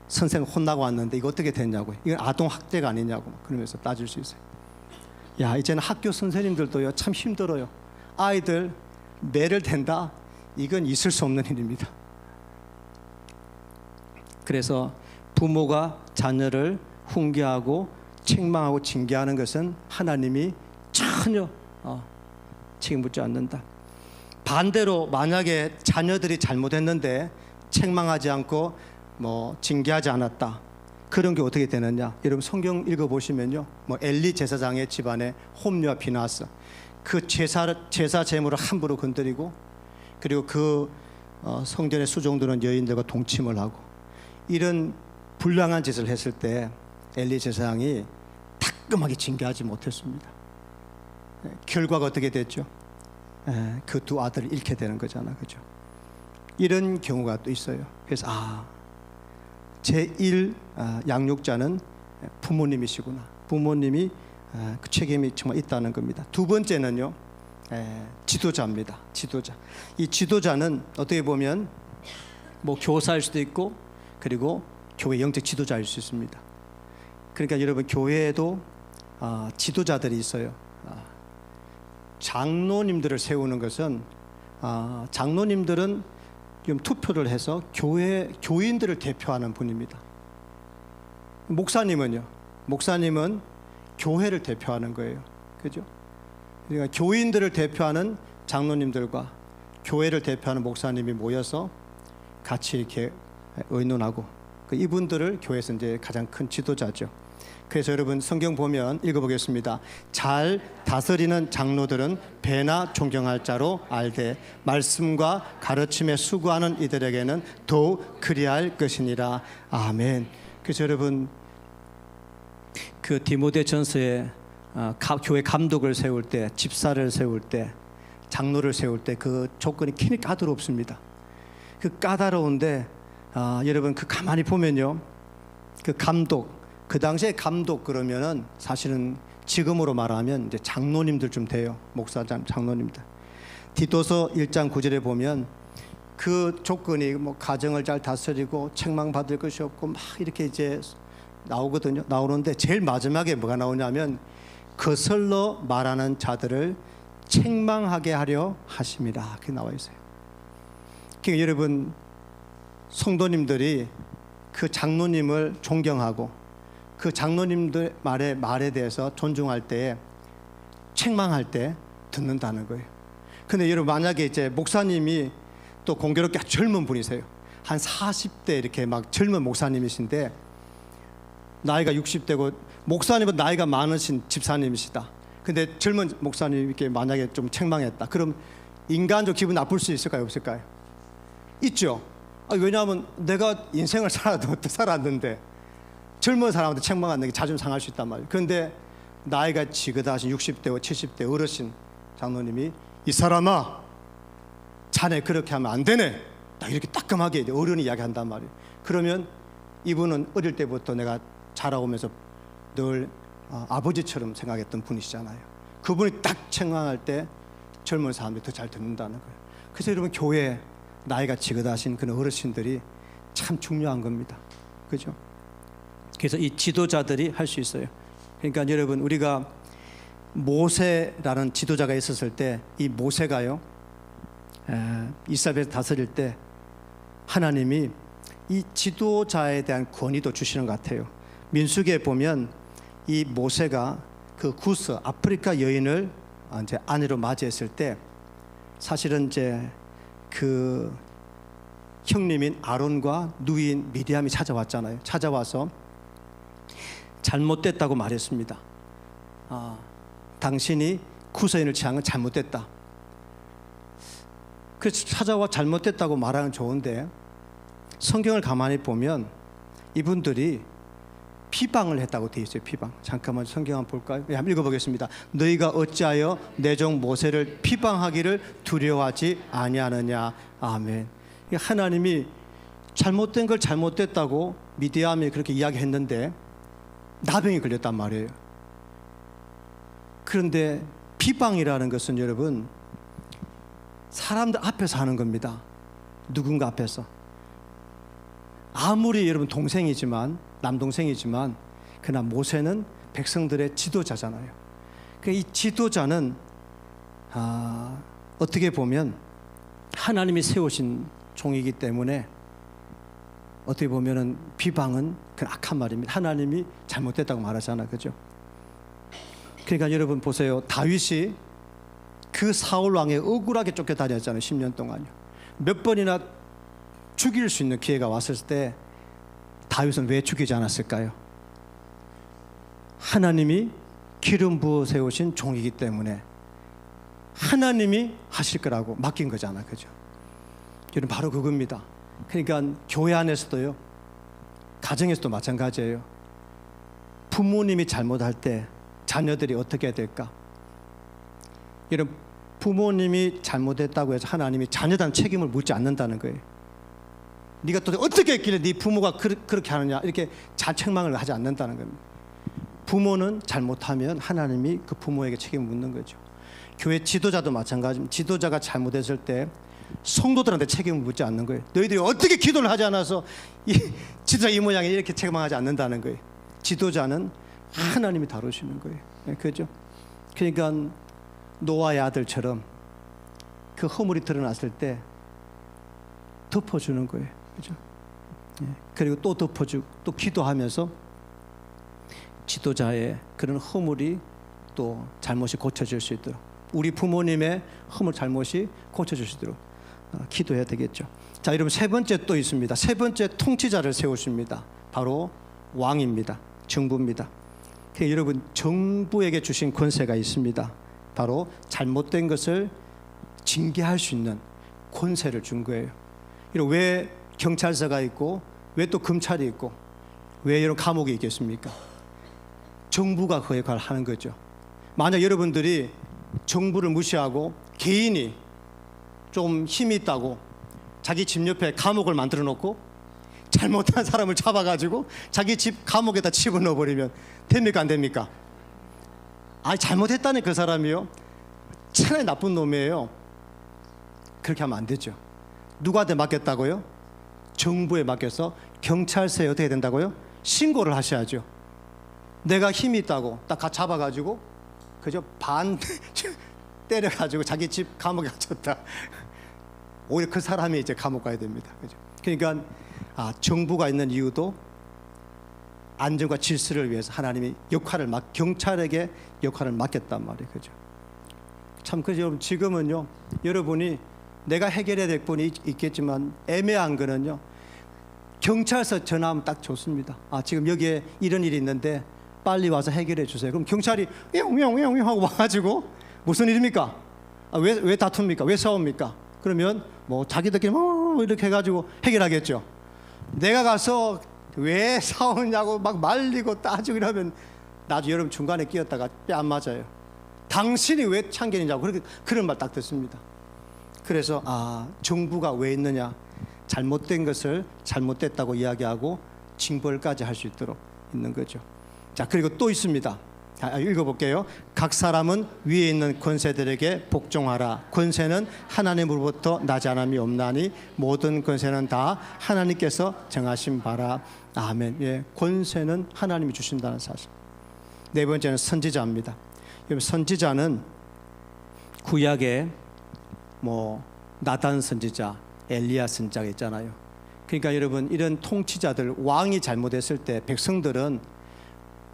선생님 혼나고 왔는데 이거 어떻게 됐냐고, 이건 아동학대가 아니냐고 그러면서 따질 수 있어요. 야, 이제는 학교 선생님들도요 참 힘들어요. 아이들 매를 댄다, 이건 있을 수 없는 일입니다. 그래서 부모가 자녀를 훈계하고 책망하고 징계하는 것은 하나님이 전혀 책임 묻지 않는다. 반대로 만약에 자녀들이 잘못했는데 책망하지 않고 징계하지 않았다, 그런 게 어떻게 되느냐? 여러분 성경 읽어보시면요, 엘리 제사장의 집안에 홈리와 비나스, 그 제사 제물을 함부로 건드리고, 그리고 그 성전의 수종들은 여인들과 동침을 하고, 이런 불량한 짓을 했을 때 엘리 제사장이 따끔하게 징계하지 못했습니다. 결과가 어떻게 됐죠? 그 두 아들을 잃게 되는 거잖아, 그죠? 이런 경우가 또 있어요. 그래서 제1 양육자는 부모님이시구나. 부모님이 그 책임이 정말 있다는 겁니다. 두 번째는요, 지도자입니다. 지도자. 이 지도자는 어떻게 보면 교사일 수도 있고, 그리고 교회 영적 지도자일 수 있습니다. 그러니까 여러분, 교회에도 지도자들이 있어요. 장로님들을 세우는 것은, 장로님들은 지금 투표를 해서 교인들을 대표하는 분입니다. 목사님은 교회를 대표하는 거예요. 그죠? 그러니까 교인들을 대표하는 장로님들과 교회를 대표하는 목사님이 모여서 같이 이렇게 의논하고, 이분들을 교회에서 이제 가장 큰 지도자죠. 그래서 여러분 성경 보면 읽어보겠습니다. 잘 다스리는 장로들은 배나 존경할 자로 알되 말씀과 가르침에 수고하는 이들에게는 더욱 그리할 것이니라. 아멘. 그래서 여러분, 그 디모데전서에 교회 감독을 세울 때, 집사를 세울 때, 장로를 세울 때 그 조건이 굉장히 까다롭습니다. 그 까다로운데 여러분, 그 가만히 보면요, 그 감독, 그 당시에 감독 그러면은 사실은 지금으로 말하면 이제 장로님들 좀 돼요. 목사장, 장로님들. 디도서 1장 9절에 보면 그 조건이 가정을 잘 다스리고 책망받을 것이 없고 막 이렇게 이제 나오거든요. 나오는데 제일 마지막에 뭐가 나오냐면 거슬러 말하는 자들을 책망하게 하려 하심이라, 그게 나와 있어요. 그러니까 여러분, 성도님들이 그 장로님을 존경하고 그 장로님들 말에 대해서 존중할 때, 책망할 때 듣는다는 거예요. 근데 여러분, 만약에 이제 목사님이 또 공교롭게 젊은 분이세요. 한 40대 이렇게 막 젊은 목사님이신데 나이가 60대고 목사님은 나이가 많으신 집사님이시다. 근데 젊은 목사님께 만약에 좀 책망했다. 그럼 인간적 기분 나쁠 수 있을까요? 없을까요? 있죠. 왜냐하면 내가 인생을 살았는데 젊은 사람한테 책망하는 게 자존심 상할 수 있단 말이에요. 그런데 나이가 지긋하신 60대와 70대 어르신 장로님이 이 사람아 자네 그렇게 하면 안 되네. 딱 이렇게 따끔하게 어른이 이야기한단 말이에요. 그러면 이분은 어릴 때부터 내가 자라오면서 늘 아버지처럼 생각했던 분이시잖아요. 그분이 딱 책망할 때 젊은 사람들이 더 잘 듣는다는 거예요. 그래서 여러분 교회 나이가 지긋하신 그런 어르신들이 참 중요한 겁니다. 그죠? 그래서 이 지도자들이 할 수 있어요. 그러니까 여러분 우리가 모세라는 지도자가 있었을 때 이 모세가요 이스라엘 다스릴 때 하나님이 이 지도자에 대한 권위도 주시는 것 같아요. 민수기에 보면 이 모세가 그 구스 아프리카 여인을 이제 아내로 맞이했을 때 사실은 이제 그 형님인 아론과 누이인 미디암이 찾아왔잖아요. 찾아와서 잘못됐다고 말했습니다. 당신이 구스인을 취한 건 잘못됐다. 그래서 찾아와 잘못됐다고 말하는 좋은데 성경을 가만히 보면 이분들이 비방을 했다고 되어 있어요. 비방. 잠깐만 성경 한번 볼까요? 네, 한번 읽어보겠습니다. 너희가 어찌하여 내 종 모세를 비방하기를 두려워하지 아니하느냐. 아멘. 하나님이 잘못된 걸 잘못됐다고 미디암이 그렇게 이야기했는데 나병이 걸렸단 말이에요. 그런데 비방이라는 것은 여러분 사람들 앞에서 하는 겁니다. 누군가 앞에서. 아무리 여러분 동생이지만 남동생이지만 그러나 모세는 백성들의 지도자잖아요. 이 지도자는 어떻게 보면 하나님이 세우신 종이기 때문에 어떻게 보면은 비방은 그 악한 말입니다. 하나님이 잘못됐다고 말하잖아, 그죠? 그러니까 여러분 보세요. 다윗이 그 사울 왕에 억울하게 쫓겨다녔잖아요. 10년 동안요. 몇 번이나 죽일 수 있는 기회가 왔을 때 다윗은 왜 죽이지 않았을까요? 하나님이 기름 부어 세우신 종이기 때문에 하나님이 하실 거라고 맡긴 거잖아, 그죠? 여러분 바로 그겁니다. 그러니까 교회 안에서도요, 가정에서도 마찬가지예요. 부모님이 잘못할 때 자녀들이 어떻게 해야 될까? 여러분 부모님이 잘못했다고 해서 하나님이 자녀단 책임을 묻지 않는다는 거예요. 네가 또 어떻게 했길래 네 부모가 그렇게 하느냐 이렇게 자책망을 하지 않는다는 겁니다. 부모는 잘못하면 하나님이 그 부모에게 책임을 묻는 거죠. 교회 지도자도 마찬가지입니다. 지도자가 잘못했을 때 성도들한테 책임을 묻지 않는 거예요. 너희들이 어떻게 기도를 하지 않아서 이 지도자 이 모양에 이렇게 책망하지 않는다는 거예요. 지도자는 하나님이 다루시는 거예요. 그죠? 그러니까 노아의 아들처럼 그 허물이 드러났을 때 덮어주는 거예요. 그죠? 그리고 또 덮어주고 또 기도하면서 지도자의 그런 허물이 또 잘못이 고쳐질 수 있도록 우리 부모님의 허물 잘못이 고쳐질 수 있도록 기도해야 되겠죠. 자, 여러분 세 번째 또 있습니다. 세 번째 통치자를 세우십니다. 바로 왕입니다. 정부입니다. 여러분 정부에게 주신 권세가 있습니다. 바로 잘못된 것을 징계할 수 있는 권세를 준 거예요. 왜 경찰서가 있고 왜 또 검찰이 있고 왜 이런 감옥이 있겠습니까? 정부가 그 역할을 하는 거죠. 만약 여러분들이 정부를 무시하고 개인이 좀 힘이 있다고 자기 집 옆에 감옥을 만들어 놓고 잘못한 사람을 잡아가지고 자기 집 감옥에다 집어넣어 버리면 됩니까 안 됩니까? 잘못했다니 그 사람이요 차라리 나쁜 놈이에요. 그렇게 하면 안 되죠. 누구한테 맡겼다고요? 정부에 맡겨서 경찰서에 어떻게 된다고요? 신고를 하셔야죠. 내가 힘이 있다고 딱 잡아가지고 그저 반 때려가지고 자기 집 감옥에 갇혔다. 오히려 그 사람이 이제 감옥 가야 됩니다. 그죠? 그러니까 정부가 있는 이유도 안전과 질서를 위해서 하나님이 경찰에게 역할을 맡겼단 말이에요. 그죠? 참 그죠? 여러분 지금은요, 여러분이 내가 해결해야 될 분이 있겠지만 애매한 거는요, 경찰서 전화하면 딱 좋습니다. 지금 여기에 이런 일이 있는데 빨리 와서 해결해 주세요. 그럼 경찰이 웅웅웅웅 하고 와가지고 무슨 일입니까? 왜 다툽니까? 왜 싸웁니까? 그러면 뭐 자기들끼리 이렇게 해가지고 해결하겠죠. 내가 가서 왜 싸우냐고 막 말리고 따지고 이러면 나중에 여러분 중간에 끼었다가 뼈 안 맞아요. 당신이 왜 참견이냐고 그런 말 딱 듣습니다. 그래서 정부가 왜 있느냐, 잘못된 것을 잘못됐다고 이야기하고 징벌까지 할 수 있도록 있는 거죠. 자, 그리고 또 있습니다. 읽어볼게요. 각 사람은 위에 있는 권세들에게 복종하라. 권세는 하나님으로부터 나지 않음이 없나니 모든 권세는 다 하나님께서 정하신 바라. 아멘. 예, 권세는 하나님이 주신다는 사실. 네 번째는 선지자입니다. 선지자는 구약에 나단 선지자, 엘리야 선지자가 있잖아요. 그러니까 여러분, 이런 통치자들, 왕이 잘못했을 때 백성들은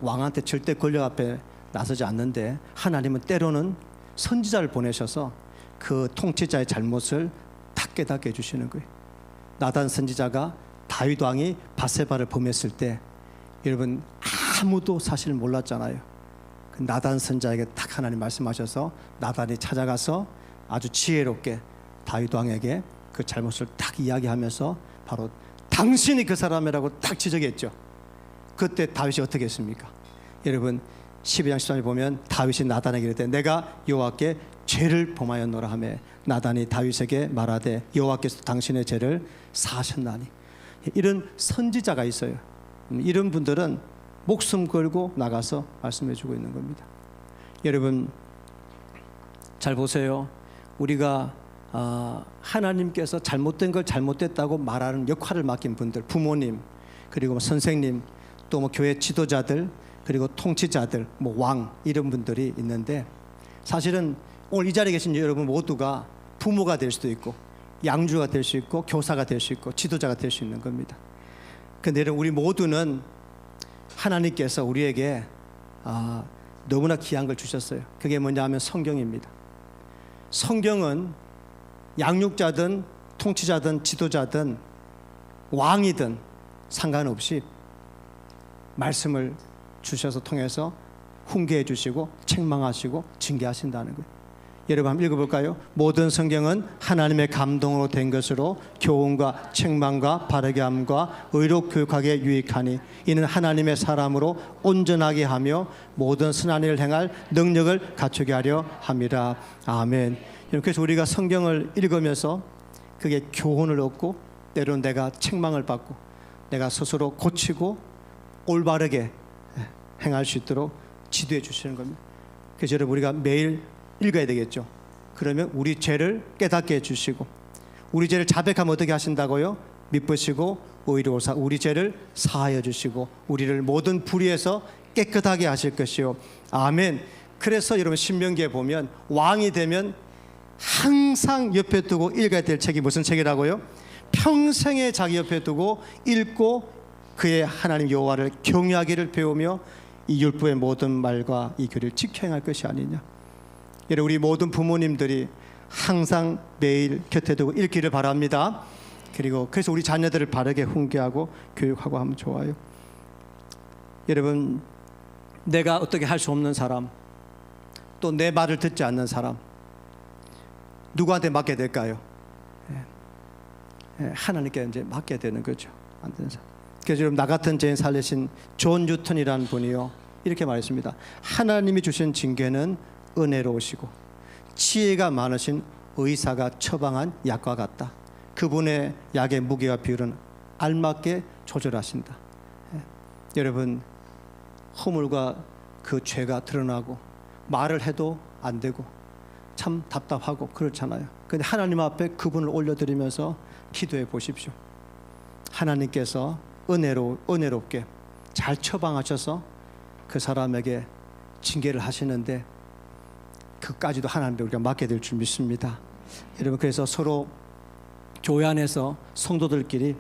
왕한테 절대 권력 앞에 나서지 않는데 하나님은 때로는 선지자를 보내셔서 그 통치자의 잘못을 다 깨닫게 해주시는 거예요. 나단 선지자가 다윗 왕이 밧세바를 범했을 때 여러분 아무도 사실 몰랐잖아요. 그 나단 선지자에게 딱 하나님 말씀하셔서 나단이 찾아가서 아주 지혜롭게 다윗 왕에게 그 잘못을 딱 이야기하면서 바로 당신이 그 사람이라고 딱 지적했죠. 그때 다윗이 어떻게 했습니까? 여러분 12장 13절 보면 다윗이 나단에게 이르되 내가 여호와께 죄를 범하였노라 하며 나단이 다윗에게 말하되 여호와께서 당신의 죄를 사하셨나니. 이런 선지자가 있어요. 이런 분들은 목숨 걸고 나가서 말씀해 주고 있는 겁니다. 여러분 잘 보세요. 우리가 하나님께서 잘못된 걸 잘못됐다고 말하는 역할을 맡긴 분들, 부모님, 그리고 선생님, 또 교회 지도자들, 그리고 통치자들, 왕, 이런 분들이 있는데 사실은 오늘 이 자리에 계신 여러분 모두가 부모가 될 수도 있고 양주가 될 수 있고 교사가 될 수 있고 지도자가 될 수 있는 겁니다. 그런데 여러분 우리 모두는 하나님께서 우리에게 너무나 귀한 걸 주셨어요. 그게 뭐냐 하면 성경입니다. 성경은 양육자든 통치자든 지도자든 왕이든 상관없이 말씀을 주셔서 통해서 훈계해 주시고 책망하시고 징계하신다는 거예요. 여러분 한번 읽어볼까요? 모든 성경은 하나님의 감동으로 된 것으로 교훈과 책망과 바르게 함과 의로 교육하기에 유익하니 이는 하나님의 사람으로 온전하게 하며 모든 선한 일을 행할 능력을 갖추게 하려 함이라. 아멘. 그래서 우리가 성경을 읽으면서 그게 교훈을 얻고 때로는 내가 책망을 받고 내가 스스로 고치고 올바르게 행할 수 있도록 지도해 주시는 겁니다. 그래서 여러분 우리가 매일 읽어야 되겠죠. 그러면 우리 죄를 깨닫게 해주시고 우리 죄를 자백하면 어떻게 하신다고요? 미쁘시고 의로우사 우리 죄를 사하여 주시고 우리를 모든 불의에서 깨끗하게 하실 것이요. 아멘. 그래서 여러분 신명기에 보면 왕이 되면 항상 옆에 두고 읽어야 될 책이 무슨 책이라고요? 평생에 자기 옆에 두고 읽고 그의 하나님 여호와를 경외하기를 배우며 이 율법의 모든 말과 이 교리를 지켜 행할 것이 아니냐. 여러분 우리 모든 부모님들이 항상 매일 곁에 두고 읽기를 바랍니다. 그리고 그래서 우리 자녀들을 바르게 훈계하고 교육하고 하면 좋아요. 여러분 내가 어떻게 할 수 없는 사람, 또 내 말을 듣지 않는 사람 누구한테 맡게 될까요? 하나님께 이제 맡게 되는 거죠. 안 되는 사람. 그래서 여러분 나 같은 죄인 살리신 존 뉴턴이라는 분이요 이렇게 말했습니다. 하나님이 주신 징계는 은혜로우시고 지혜가 많으신 의사가 처방한 약과 같다. 그분의 약의 무게와 비율은 알맞게 조절하신다. 여러분 허물과 그 죄가 드러나고 말을 해도 안 되고 참 답답하고 그렇잖아요. 그런데 하나님 앞에 그분을 올려드리면서 기도해 보십시오. 하나님께서 은혜롭게 잘 처방하셔서 그 사람에게 징계를 하시는데 그까지도 하나님께 우리가 맡게 될 줄 믿습니다. 여러분 그래서 서로 교회 안에서 성도들끼리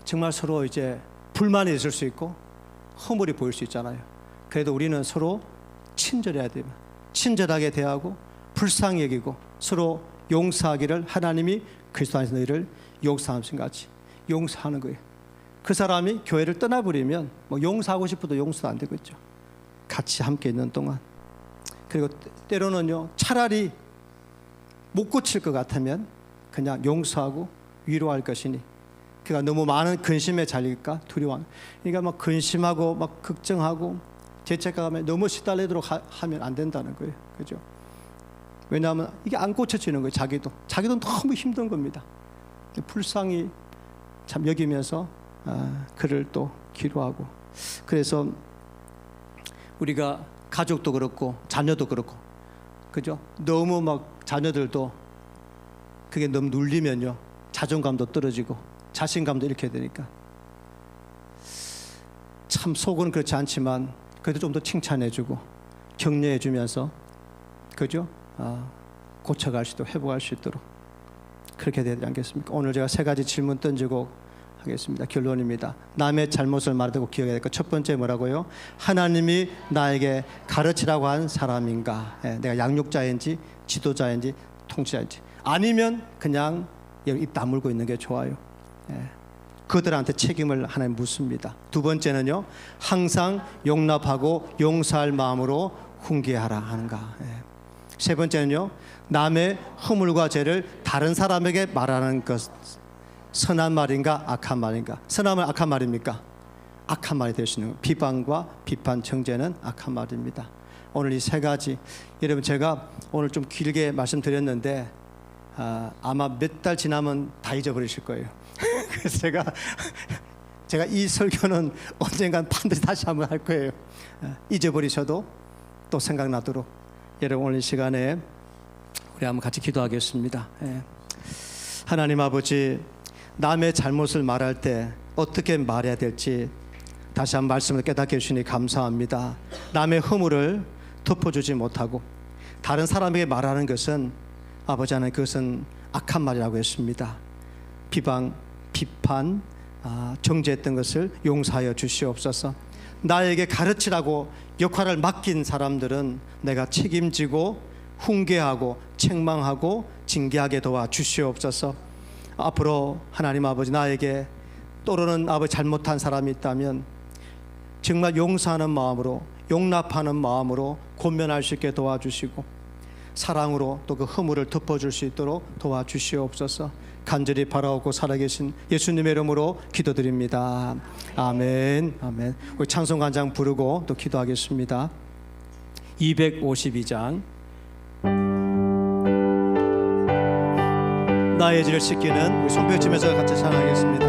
정말 서로 이제 불만이 있을 수 있고 허물이 보일 수 있잖아요. 그래도 우리는 서로 친절해야 됩니다. 친절하게 대하고 불쌍히 여기고 서로 용서하기를 하나님이 그리스도 안에서 너희를 용서하신 같이 용서하는 거예요. 그 사람이 교회를 떠나버리면 뭐 용서하고 싶어도 용서도 안 되겠죠. 같이 함께 있는 동안. 그리고 때로는요, 차라리 못 고칠 것 같으면 그냥 용서하고 위로할 것이니, 그가 너무 많은 근심에 잘릴까 두려워. 그러니까 막 근심하고 막 걱정하고 죄책감에 너무 시달리도록 하면 안 된다는 거예요. 그죠? 왜냐하면 이게 안 고쳐지는 거예요. 자기도 너무 힘든 겁니다. 불쌍히 참 여기면서 그를 또 기도하고. 그래서 우리가 가족도 그렇고 자녀도 그렇고, 그죠? 너무 막 자녀들도 그게 너무 눌리면요, 자존감도 떨어지고 자신감도 잃게 되니까 참 속은 그렇지 않지만 그래도 좀 더 칭찬해주고 격려해주면서, 그죠? 고쳐갈 수 있도록, 회복할 수 있도록 그렇게 되지 않겠습니까? 오늘 제가 3가지 질문 던지고 하겠습니다. 결론입니다. 남의 잘못을 말하고 기억해야 될 것. 첫 번째 뭐라고요? 하나님이 나에게 가르치라고 한 사람인가? 내가 양육자인지 지도자인지 통치자인지, 아니면 그냥 입 다물고 있는 게 좋아요. 그들한테 책임을 하나님 묻습니다. 두 번째는요, 항상 용납하고 용서할 마음으로 훈계하라 하는가? 세 번째는요, 남의 허물과 죄를 다른 사람에게 말하는 것, 선한 말인가 악한 말인가? 선한 말 악한 말입니까? 악한 말이 될 수 있는 거예요. 비방과 비판, 정죄는 악한 말입니다. 오늘 이 3가지, 여러분 제가 오늘 좀 길게 말씀드렸는데 아마 몇 달 지나면 다 잊어버리실 거예요. 그래서 제가 이 설교는 언젠간 반드시 다시 한번 할 거예요. 잊어버리셔도 또 생각나도록. 여러분 오늘 이 시간에 우리 한번 같이 기도하겠습니다. 하나님 아버지, 남의 잘못을 말할 때 어떻게 말해야 될지 다시 한 말씀을 깨닫게 해주시니 감사합니다. 남의 허물을 덮어주지 못하고 다른 사람에게 말하는 것은, 아버지 하나님, 그것은 악한 말이라고 했습니다. 비방, 비판, 정죄했던 것을 용서하여 주시옵소서. 나에게 가르치라고 역할을 맡긴 사람들은 내가 책임지고 훈계하고 책망하고 징계하게 도와 주시옵소서. 앞으로 하나님 아버지, 나에게 또르는 아버지 잘못한 사람이 있다면 정말 용서하는 마음으로, 용납하는 마음으로 권면할 수 있게 도와주시고 사랑으로 또 그 허물을 덮어줄 수 있도록 도와주시옵소서. 간절히 바라오고 살아계신 예수님의 이름으로 기도드립니다. 아멘. 아멘. 우리 찬송간장 부르고 또 기도하겠습니다. 252장 나의 죄를 씻기는, 우리 손뼉 치면서 같이 찬양하겠습니다.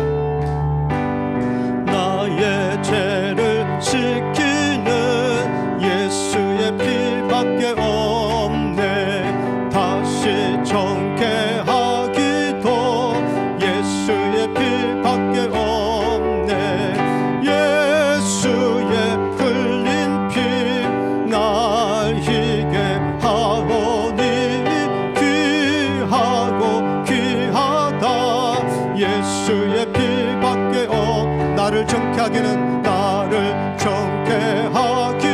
나의 죄를 씻기는 예수의 피밖에 없네. 다시 정케하기도 예수의 피밖에 없네. 예수의 흘린 피 날 희게 하오니 귀하고 귀하다. 예수의 피밖에 나를 정케하기는, 나를 정케하기는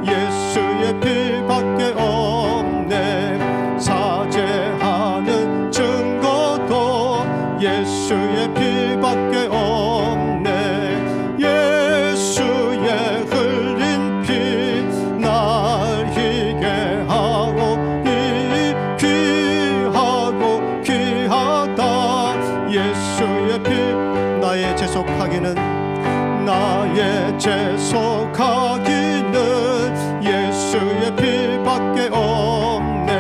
예수의 피밖에 없네. 사죄하는 증거도 예수의 피밖에 없네. 예수의 흘린 피 날 희게 하오니 귀하고 귀하다. 예수의 피 나의 재속하기는, 나의 재속하기는 예수의 피밖에 없네.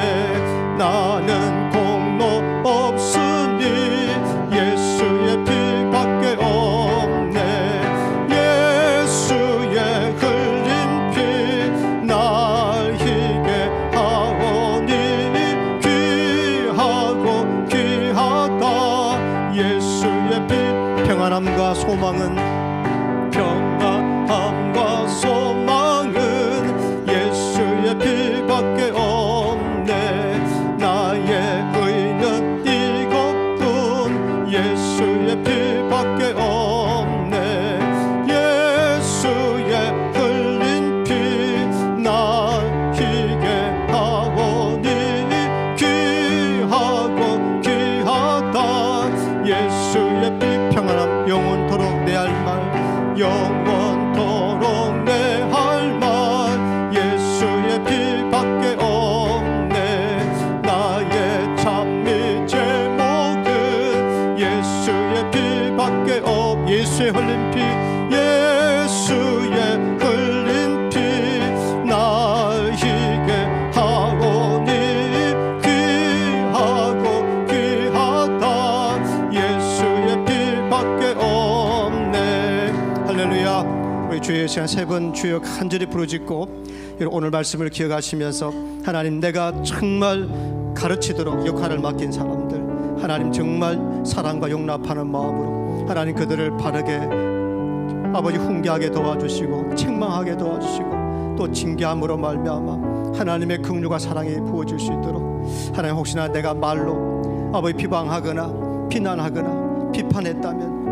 나는 공로 없으니 예수의 피밖에 없네. 예수의 흘린 피 날 희게 하오니 귀하고 귀하다. 예수의 피 평안함과 소망은, 평안함과 소망은 예수의 피밖에 없네. 나의 의는 이것뿐 예수의 피밖에 없네. 예수의 흘린 피 날 희게 하오니 귀하고 귀하다. 예수의 예수의 흘린 피, 예수의 흘린 피 나에게 하오니 귀하고 귀하다. 예수의 피밖에 없네. 할렐루야. 우리 주의 시간 세 번 주여 간절히 부르짖고 오늘 말씀을 기억하시면서 하나님, 내가 정말 가르치도록 역할을 맡긴 사람들, 하나님 정말 사랑과 용납하는 마음으로 하나님 그들을 바르게 아버지 훈계하게 도와주시고 책망하게 도와주시고 또 징계함으로 말미암아 하나님의 긍휼과 사랑이 부어질 수 있도록 하나님, 혹시나 내가 말로 아버지 비방하거나 비난하거나 비판했다면